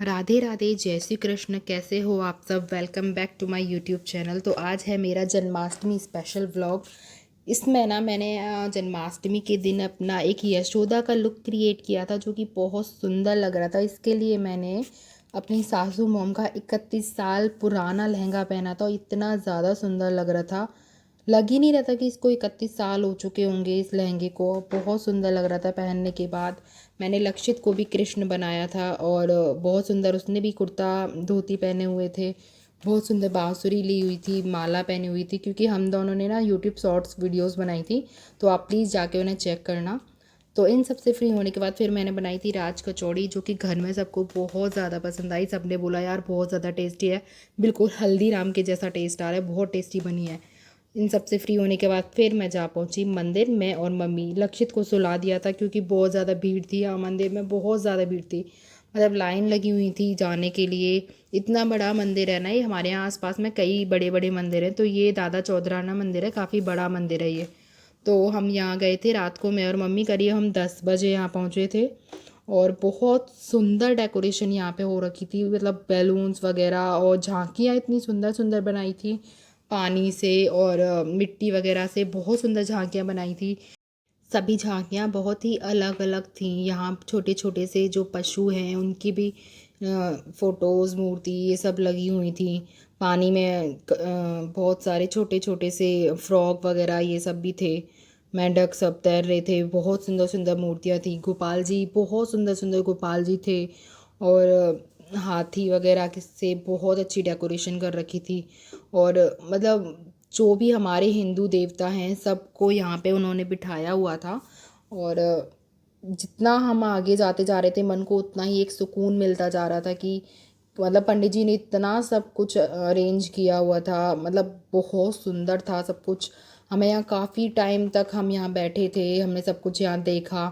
राधे राधे, जय श्री कृष्ण। कैसे हो आप सब? Welcome back to my YouTube channel. तो आज है मेरा जन्माष्टमी स्पेशल व्लॉग। इसमें ना मैंने जन्माष्टमी के दिन अपना एक यशोदा का लुक क्रिएट किया था, जो कि बहुत सुंदर लग रहा था। इसके लिए मैंने अपनी सासू मॉम का 31 साल पुराना लहंगा पहना था और इतना ज़्यादा सुंदर लग रहा था। लग ही नहीं रहा था कि इसको 31 साल हो चुके होंगे। इस लहंगे को बहुत सुंदर लग रहा था पहनने के बाद। मैंने लक्षित को भी कृष्ण बनाया था और बहुत सुंदर उसने भी कुर्ता धोती पहने हुए थे। बहुत सुंदर बांसुरी ली हुई थी, माला पहनी हुई थी, क्योंकि हम दोनों ने ना यूट्यूब शॉर्ट्स वीडियोस बनाई थी। तो आप प्लीज़ जाके उन्हें चेक करना। तो इन सब से फ्री होने के बाद फिर मैंने बनाई थी राज कचौड़ी, जो कि घर में सबको बहुत ज़्यादा पसंद आई। सबने बोला यार बहुत ज़्यादा टेस्टी है, बिल्कुल हल्दीराम के जैसा टेस्ट आ रहा है, बहुत टेस्टी बनी है। इन सब से फ्री होने के बाद फिर मैं जा पहुंची मंदिर। मैं और मम्मी लक्षित को सुला दिया था, क्योंकि बहुत ज़्यादा भीड़ थी। यहाँ मंदिर में बहुत ज़्यादा भीड़ थी, मतलब लाइन लगी हुई थी जाने के लिए। इतना बड़ा मंदिर है ना ये। हमारे यहाँ आसपास में कई बड़े बड़े मंदिर हैं, तो ये दादा चौधराना मंदिर है, काफ़ी बड़ा मंदिर है ये। तो हम यहाँ गए थे रात को, मैं और मम्मी। करीब हम 10 बजे यहाँ पहुँचे थे। और बहुत सुंदर डेकोरेशन यहाँ पे हो रखी थी, मतलब बैलून्स वगैरह और झांकियाँ इतनी सुंदर सुंदर बनाई थी पानी से और मिट्टी वगैरह से। बहुत सुंदर झांकियाँ बनाई थी। सभी झांकियाँ बहुत ही अलग अलग थीं। यहाँ छोटे छोटे से जो पशु हैं उनकी भी फ़ोटोज़, मूर्ति ये सब लगी हुई थी। पानी में बहुत सारे छोटे छोटे से फ्रॉग वगैरह ये सब भी थे। मेंढक सब तैर रहे थे। बहुत सुंदर सुंदर मूर्तियाँ थी। गोपाल जी, बहुत सुंदर सुंदर गोपाल जी थे। और हाथी वगैरह से बहुत अच्छी डेकोरेशन कर रखी थी। और मतलब जो भी हमारे हिंदू देवता हैं सबको यहाँ पे उन्होंने बिठाया हुआ था। और जितना हम आगे जाते जा रहे थे मन को उतना ही एक सुकून मिलता जा रहा था कि मतलब पंडित जी ने इतना सब कुछ अरेंज किया हुआ था। मतलब बहुत सुंदर था सब कुछ। हमें यहाँ काफ़ी टाइम तक हम यहाँ बैठे थे, हमने सब कुछ यहाँ देखा।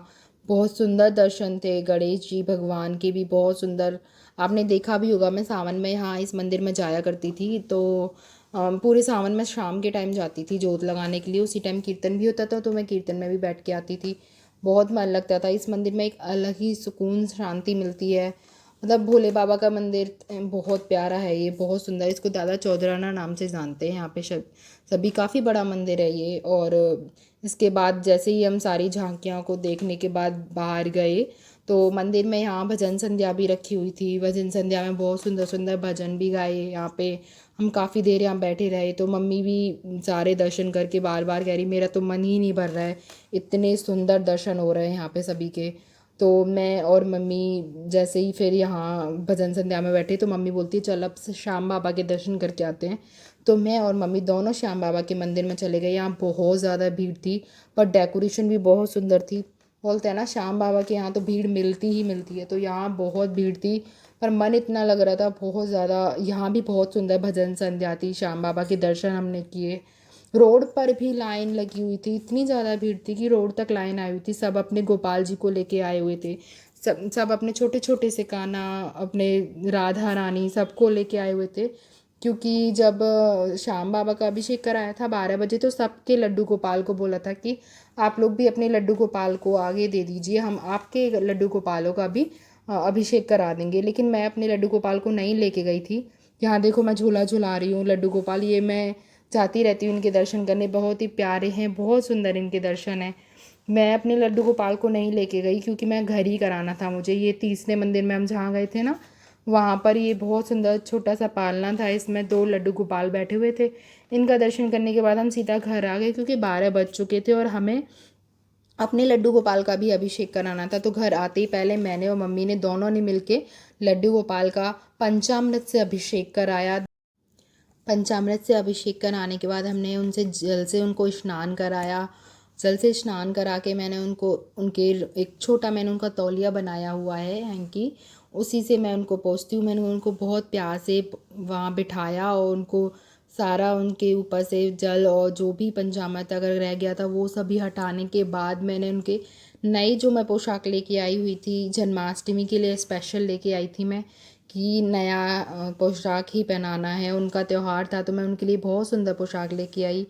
बहुत सुंदर दर्शन थे गणेश जी भगवान के भी, बहुत सुंदर। आपने देखा भी होगा, मैं सावन में यहाँ इस मंदिर में जाया करती थी। तो पूरे सावन में शाम के टाइम जाती थी जोत लगाने के लिए। उसी टाइम कीर्तन भी होता था, तो मैं कीर्तन में भी बैठ के आती थी। बहुत मन लगता था। इस मंदिर में एक अलग ही सुकून शांति मिलती है। मतलब भोले बाबा का मंदिर बहुत प्यारा है ये, बहुत सुंदर। इसको दादा चौधराना नाम से जानते हैं यहाँ पे सभी। काफ़ी बड़ा मंदिर है ये। और इसके बाद जैसे ही हम सारी झांकियों को देखने के बाद बाहर गए, तो मंदिर में यहाँ भजन संध्या भी रखी हुई थी। भजन संध्या में बहुत सुंदर सुंदर भजन भी गाए यहाँ पे। हम काफ़ी देर यहाँ बैठे रहे, तो मम्मी भी सारे दर्शन करके बार बार कह रही मेरा तो मन ही नहीं भर रहा है, इतने सुंदर दर्शन हो रहे हैं यहाँ पे सभी के। तो मैं और मम्मी जैसे ही फिर यहाँ भजन संध्या में बैठे, तो मम्मी बोलती है चल अब श्याम बाबा के दर्शन करके आते हैं। तो मैं और मम्मी दोनों श्याम बाबा के मंदिर में चले गए। यहाँ बहुत ज़्यादा भीड़ थी, पर डेकोरेशन भी बहुत सुंदर थी। बोलते हैं ना श्याम बाबा के यहाँ तो भीड़ मिलती ही मिलती है, तो यहाँ बहुत भीड़ थी। पर मन इतना लग रहा था बहुत ज़्यादा। यहाँ भी बहुत सुंदर भजन संध्या थी, श्याम बाबा के दर्शन हमने किए। रोड पर भी लाइन लगी हुई थी, इतनी ज़्यादा भीड़ थी कि रोड तक लाइन आई हुई थी। सब अपने गोपाल जी को लेके आए हुए थे। सब सब अपने छोटे छोटे से कान्हा, अपने राधा रानी सबको लेके आए हुए थे। क्योंकि जब श्याम बाबा का अभिषेक कराया था 12 बजे, तो सबके लड्डू गोपाल को बोला था कि आप लोग भी अपने लड्डू गोपाल को आगे दे दीजिए, हम आपके लड्डू गोपालों का भी अभिषेक करा देंगे। लेकिन मैं अपने लड्डू गोपाल को नहीं लेके गई थी। यहाँ देखो मैं झूला झुला रही हूँ लड्डू गोपाल। ये मैं जाती रहती हूँ इनके दर्शन करने, बहुत ही प्यारे हैं, बहुत सुंदर इनके दर्शन हैं। मैं अपने लड्डू गोपाल को नहीं लेके गई, क्योंकि मैं घर ही कराना था मुझे। ये तीसरे मंदिर में हम जहाँ गए थे ना, वहाँ पर ये बहुत सुंदर छोटा सा पालना था, इसमें 2 लड्डू गोपाल बैठे हुए थे। इनका दर्शन करने के बाद हम सीधा घर आ गए, क्योंकि 12 बज चुके थे और हमें अपने लड्डू गोपाल का भी अभिषेक कराना था। तो घर आते ही पहले मैंने और मम्मी ने दोनों ने मिलके लड्डू गोपाल का पंचामृत से अभिषेक कराया। पंचामृत से अभिषेक कराने के बाद हमने उनसे जल से उनको स्नान कराया। जल से स्नान करा के मैंने उनको उनके एक छोटा मैंने उनका तौलिया बनाया हुआ है हैंकी, उसी से मैं उनको पोंछती हूँ। मैंने उनको बहुत प्यार से वहाँ बिठाया और उनको सारा उनके ऊपर से जल और जो भी पंचामृत अगर रह गया था वो सभी हटाने के बाद मैंने उनके नई जो मैं पोशाक लेके आई हुई थी जन्माष्टमी के लिए, स्पेशल लेके आई थी मैं कि नया पोशाक ही पहनाना है। उनका त्यौहार था, तो मैं उनके लिए बहुत सुंदर पोशाक लेके आई।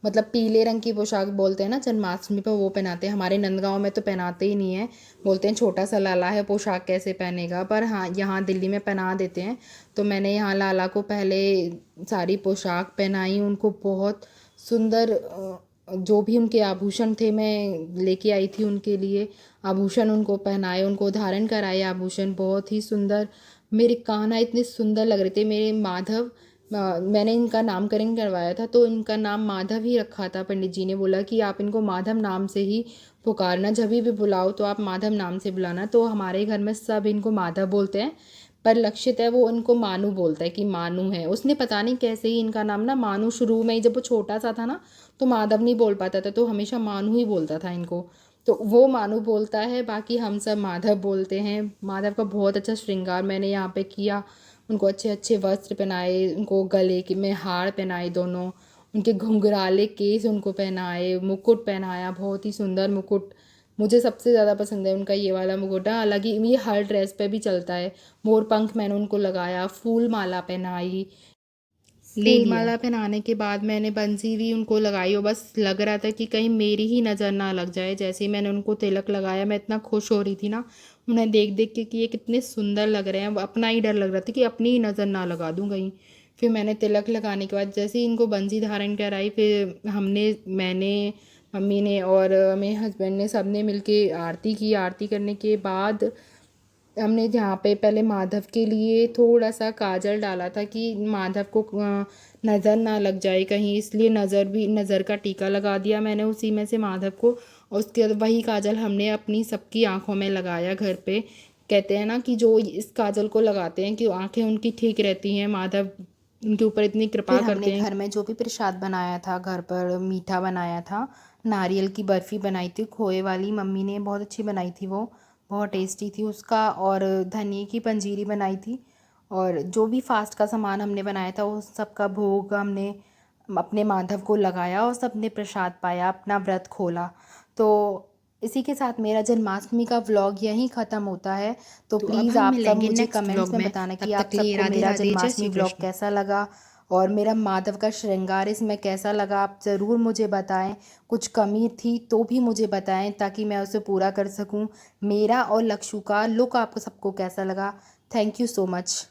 मतलब पीले रंग की पोशाक बोलते हैं ना जन्माष्टमी पर, वो पहनाते हैं। हमारे नंदगांव में तो पहनाते ही नहीं है, बोलते हैं छोटा सा लाला है, पोशाक कैसे पहनेगा। पर हाँ, यहाँ दिल्ली में पहना देते हैं। तो मैंने यहाँ लाला को पहले सारी पोशाक पहनाई, उनको बहुत सुंदर जो भी उनके आभूषण थे मैं लेके आई थी उनके लिए, आभूषण उनको पहनाए, उनको धारण कराए आभूषण, बहुत ही सुंदर। मेरे कान्हा इतने सुंदर लग रहे थे, मेरे माधव। मैंने इनका नामकरण करवाया था तो इनका नाम माधव ही रखा था। पंडित जी ने बोला कि आप इनको माधव नाम से ही पुकारना, जब भी बुलाओ तो आप माधव नाम से बुलाना। तो हमारे घर में सब इनको माधव बोलते हैं, पर लक्षित है वो इनको मानू बोलता है कि मानू है। उसने पता नहीं कैसे ही इनका नाम ना मानू, शुरू में ही जब वो छोटा सा था ना तो माधव नहीं बोल पाता था, तो हमेशा मानू ही बोलता था इनको। तो वो मानू बोलता है, बाकी हम सब माधव बोलते हैं। माधव का बहुत अच्छा श्रृंगार मैंने यहाँ पे किया, उनको अच्छे अच्छे वस्त्र पहनाए, उनको गले के में हार पहनाए दोनों, उनके घुंघराले केस उनको पहनाए, मुकुट पहनाया, बहुत ही सुंदर मुकुट। मुझे सबसे ज़्यादा पसंद है उनका ये वाला मुकुट। हालांकि ये हर ड्रेस पे भी चलता है। मोर पंख मैंने उनको लगाया, फूल माला पहनाई। ले फूल लिया। माला पहनाने के बाद मैंने बंसी भी उनको लगाई, और बस लग रहा था कि कहीं मेरी ही नज़र ना लग जाए। जैसे ही मैंने उनको तिलक लगाया, मैं इतना खुश हो रही थी ना उन्हें देख देख के कि ये कितने सुंदर लग रहे हैं। अपना ही डर लग रहा था कि अपनी ही नज़र ना लगा दूँ कहीं। फिर मैंने तिलक लगाने के बाद जैसे ही इनको बंसी धारण कराई, फिर मैंने, मम्मी ने और मेरे हस्बैंड ने, सब ने मिल के आरती की। आरती करने के बाद हमने यहाँ पे पहले माधव के लिए थोड़ा सा काजल डाला था कि माधव को नज़र ना लग जाए कहीं, इसलिए नज़र का टीका लगा दिया मैंने उसी में से माधव को। और उसके बाद वही काजल हमने अपनी सबकी आंखों में लगाया घर पे। कहते हैं ना कि जो इस काजल को लगाते हैं कि आंखें उनकी ठीक रहती हैं, माधव उनके ऊपर इतनी कृपा फिर हमने करते हैं। घर में जो भी प्रसाद बनाया था, घर पर मीठा बनाया था, नारियल की बर्फ़ी बनाई थी खोए वाली, मम्मी ने बहुत अच्छी बनाई थी वो, बहुत टेस्टी थी उसका। और धनिए की पंजीरी बनाई थी। और जो भी फास्ट का सामान हमने बनाया था उस सब का भोग हमने अपने माधव को लगाया, और सबने प्रसाद पाया, अपना व्रत खोला। तो इसी के साथ मेरा जन्माष्टमी का व्लॉग यहीं ख़त्म होता है। तो तो अब प्लीज़ हम आप सब मिलेंगे मुझे नेक्स्ट व्लॉग कमेंट्स में में, बताना तब कि आप तक के लिए सबको राधे मेरा राधे, जय जन्माष्टमी श्री व्लॉग कृष्ण। कैसा लगा, और मेरा माधव का श्रृंगार इसमें कैसा लगा, आप ज़रूर मुझे बताएं। कुछ कमी थी तो भी मुझे बताएं ताकि मैं उसे पूरा कर सकूं। मेरा और लक्षु का लुक आपको सबको कैसा लगा। Thank you so much.